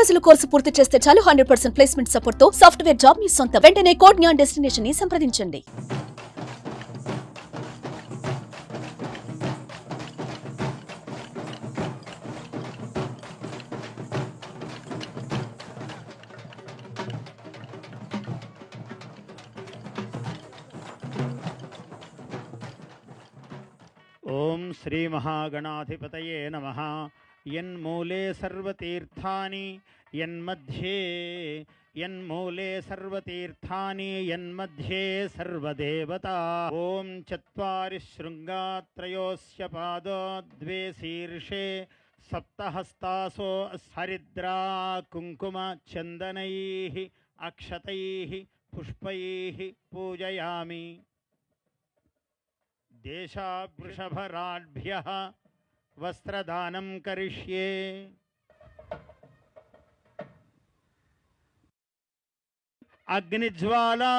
రోజుల కోర్సు పూర్తి చేస్తే చాలు 100% ప్లేస్మెంట్ సపోర్ట్ తో సాఫ్ట్వేర్ జాబ్ మీ సొంతం. వెంటనే కోడ్ జ్ఞాన్ డెస్టినేషన్ ని సంప్రదించండి. ఓం శ్రీ మహాగణాధిపతయే నమః. యన్మూలే సర్వతీర్థాని యన్మూలే సర్వతీర్థాని యన్మధ్యే సర్వదేవతా. ఓం చత్వారి శృంగాత్రయోస్య పాదో ద్వే శీర్షే సప్తహస్తాసో హరిద్రా కుంకుమ చందనైః అక్షతైః పుష్పైః పూజయామి. దేశావృషభరాఢ్భ్యః వస్త్రదానం కరిష్యే. అగ్నిజ్వాలా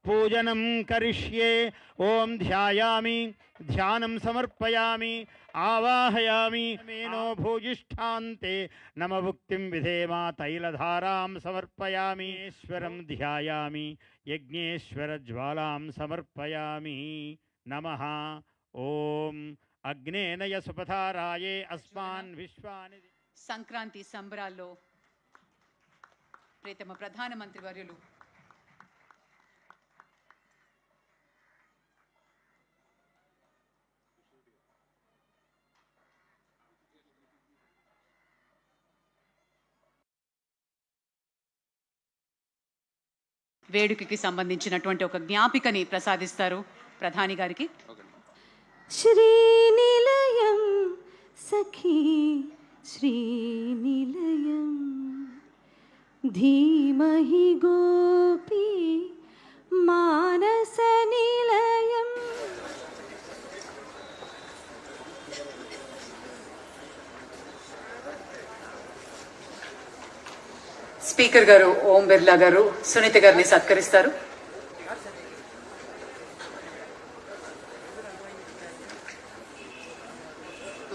పూజనం కరిష్యే. ఓం ధ్యాయామి, ధ్యానం సమర్పయామి, ఆవాహయామి. మేనో భూయిష్ఠాంతే నమభుక్తిం విధేమా. తైలధారాం సమర్పయామి. ఈశ్వరం ధ్యాయామి, యజ్ఞేశ్వర జ్వాలాం సమర్పయామి. నమః. ఓం అగ్నేనయ సుపథారాయే అస్మాన్ విశ్వాని. సంక్రాంతి సంబరాల్లో ప్రియతమ ప్రధానమంత్రి వర్యులు వేడుకకి సంబంధించినటువంటి ఒక జ్ఞాపికని ప్రసాదిస్తారు ప్రధాని గారికి. శ్రీనిలయం సఖీ శ్రీనిలయం ధీమహి గోపీ మానస నిలయం. స్పీకర్ గారు ఓం బిర్లా గారు సునీత గారిని సత్కరిస్తారు.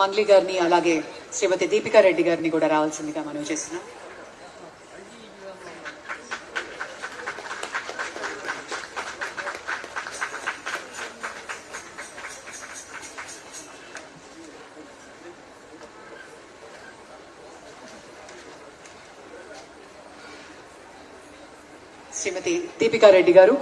మంగ్లీ గారిని అలాగే శ్రీమతి దీపికా రెడ్డి గారిని కూడా రావాల్సిందిగా మనం చేస్తున్నాం. శ్రీమతి దీపికా రెడ్డి గారు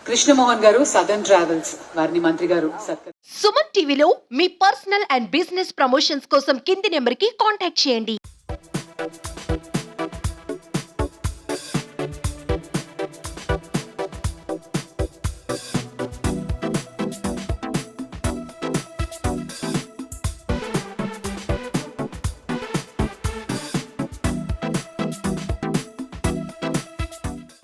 కృష్ణమోహన్ గారు సదర్న్ ట్రావెల్స్ వారిని మంత్రి గారు సుమన్ టీవీలో మీ పర్సనల్ అండ్ బిజినెస్ ప్రమోషన్స్ కోసం కింది నెంబర్ కి కాంటాక్ట్ చేయండి.